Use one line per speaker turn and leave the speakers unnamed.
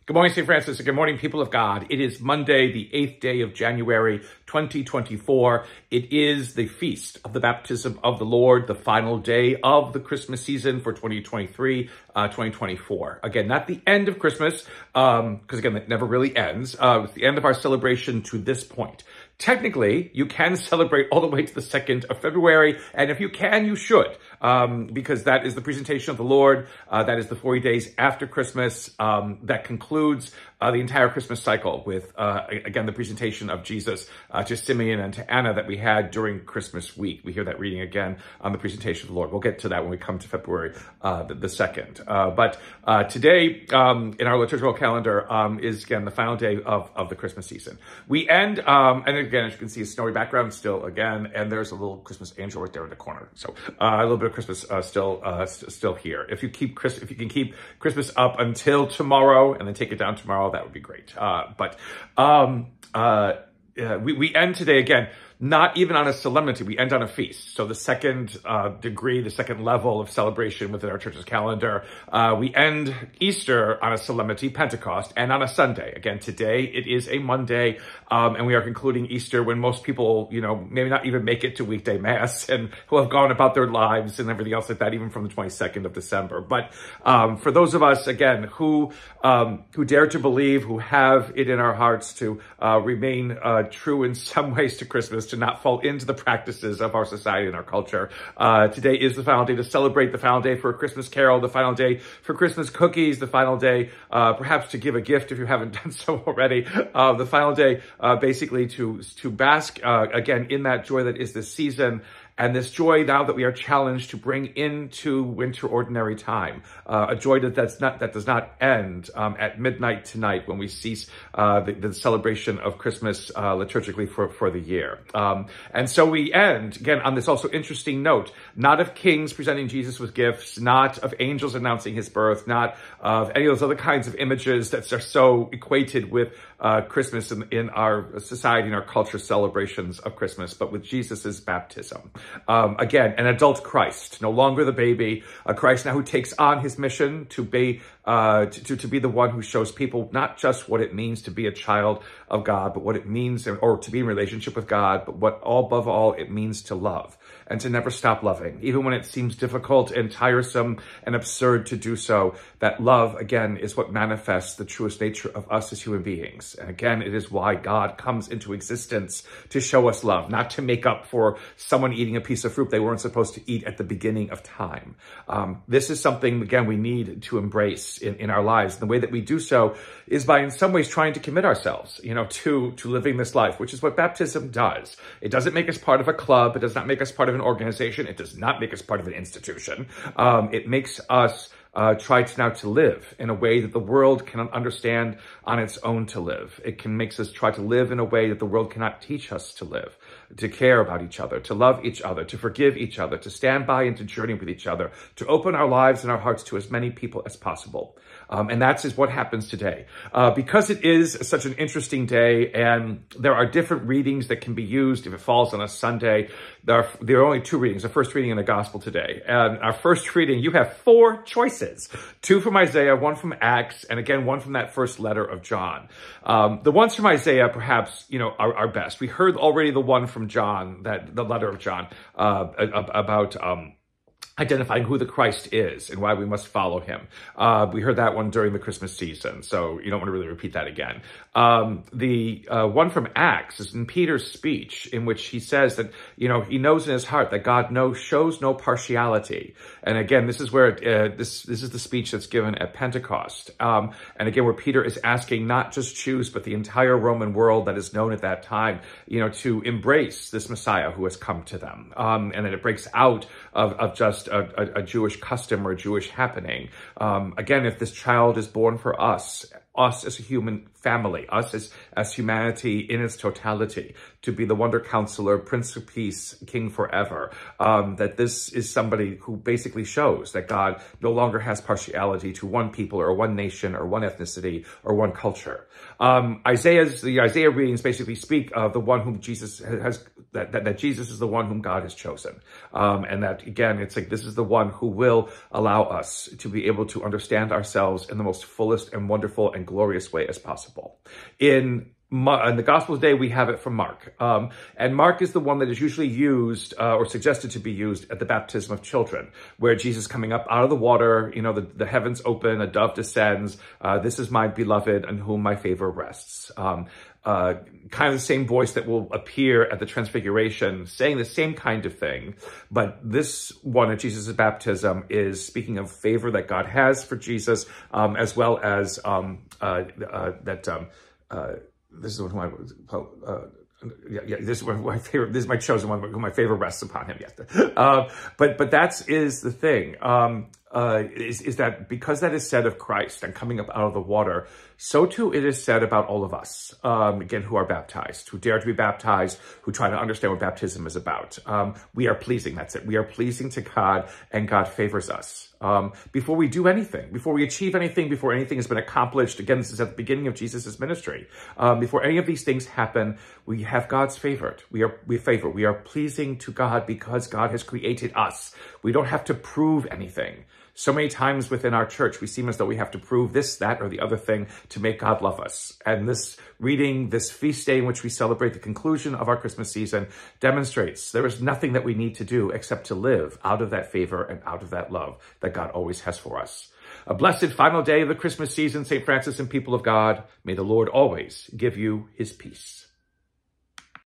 Good morning, St. Francis, and good morning, people of God. It is Monday, the 8th day of January, 2024. It is the feast of the baptism of the Lord, the final day of the Christmas season for 2023-2024. Again, not the end of Christmas, because again, it never really ends. It's the end of our celebration to this point. Technically, you can celebrate all the way to the 2nd of February, and if you can, you should, because that is the presentation of the Lord. That is the 40 days after Christmas. That concludes the entire Christmas cycle with, again, the presentation of Jesus to Simeon and to Anna that we had during Christmas week. We hear that reading again on the presentation of the Lord. We'll get to that when we come to February the 2nd. But today, in our liturgical calendar, is, again, the final day of the Christmas season. We end, and again, as you can see, a snowy background still again, and there's a little Christmas angel right there in the corner. So a little bit of Christmas still here. If you can keep Christmas up until tomorrow and then take it down tomorrow, that would be great. We end today again, not even on a solemnity, we end on a feast. So the second degree, the second level of celebration within our church's calendar, we end Easter on a solemnity, Pentecost, and on a Sunday. Again, today it is a Monday, and we are concluding Easter when most people, maybe not even make it to weekday mass and who have gone about their lives and everything else like that, even from the 22nd of December. But for those of us, again, who dare to believe, who have it in our hearts to remain true in some ways to Christmas, to not fall into the practices of our society and our culture. Today is the final day to celebrate, the final day for a Christmas carol, the final day for Christmas cookies, the final day perhaps to give a gift if you haven't done so already, the final day basically to bask again in that joy that is this season. And this joy now that we are challenged to bring into winter ordinary time, a joy that does not end at midnight tonight when we cease the celebration of Christmas liturgically for the year. And so we end, again, on this also interesting note, not of kings presenting Jesus with gifts, not of angels announcing his birth, not of any of those other kinds of images that are so equated with Christmas in our society and our culture celebrations of Christmas, but with Jesus's baptism. Again, an adult Christ, no longer the baby, a Christ now who takes on his mission to be the one who shows people not just what it means to be a child of God, but what it means, or to be in relationship with God, but what above all it means to love and to never stop loving, even when it seems difficult and tiresome and absurd to do so. That love, again, is what manifests the truest nature of us as human beings. And again, it is why God comes into existence to show us love, not to make up for someone eating a piece of fruit they weren't supposed to eat at the beginning of time. This is something, again, we need to embrace in our lives. And the way that we do so is by, in some ways, trying to commit ourselves, to living this life, which is what baptism does. It doesn't make us part of a club. It does not make us part of an organization. It does not make us part of an institution. It makes us try to live in a way that the world cannot understand on its own to live. It makes us try to live in a way that the world cannot teach us to live, to care about each other, to love each other, to forgive each other, to stand by and to journey with each other, to open our lives and our hearts to as many people as possible. And that is what happens today. Because it is such an interesting day and there are different readings that can be used if it falls on a Sunday, there are only two readings, the first reading in the gospel today. And our first reading, you have four choices, two from Isaiah, one from Acts, and again, one from that first letter of John. The ones from Isaiah, perhaps, are best. We heard already the one from John, the letter of John, about identifying who the Christ is and why we must follow him. We heard that one during the Christmas season, so you don't want to really repeat that again. The one from Acts is in Peter's speech, in which he says that, he knows in his heart that God shows no partiality. And again, this is where this is the speech that's given at Pentecost. And again, where Peter is asking not just Jews, but the entire Roman world that is known at that time, to embrace this Messiah who has come to them. And then it breaks out of just a Jewish custom or a Jewish happening. Again, if this child is born for us as a human family, us as humanity in its totality, to be the wonder counselor, Prince of Peace, King forever, that this is somebody who basically shows that God no longer has partiality to one people or one nation or one ethnicity or one culture. The Isaiah readings basically speak of the one whom Jesus has, that Jesus is the one whom God has chosen. And that, again, it's like this is the one who will allow us to be able to understand ourselves in the most fullest and wonderful and glorious way as possible. In the Gospel today, we have it from Mark. And Mark is the one that is usually used or suggested to be used at the baptism of children, where Jesus coming up out of the water, the heavens open, a dove descends. This is my beloved on whom my favor rests. Kind of the same voice that will appear at the Transfiguration, saying the same kind of thing. But this one at Jesus' baptism is speaking of favor that God has for Jesus, as well as this is one of this is one of my favorite. This is my chosen one, who my favor rests upon him. Yes, but that is the thing. Is that because that is said of Christ and coming up out of the water, so too it is said about all of us, again, who are baptized, who dare to be baptized, who try to understand what baptism is about. We are pleasing, that's it. We are pleasing to God, and God favors us. Before we do anything, before we achieve anything, before anything has been accomplished, again, this is at the beginning of Jesus' ministry. Before any of these things happen, we have God's favor. We are pleasing to God because God has created us. We don't have to prove anything. So many times within our church, we seem as though we have to prove this, that, or the other thing to make God love us. And this reading, this feast day in which we celebrate the conclusion of our Christmas season, demonstrates there is nothing that we need to do except to live out of that favor and out of that love that God always has for us. A blessed final day of the Christmas season, St. Francis and people of God. May the Lord always give you his peace.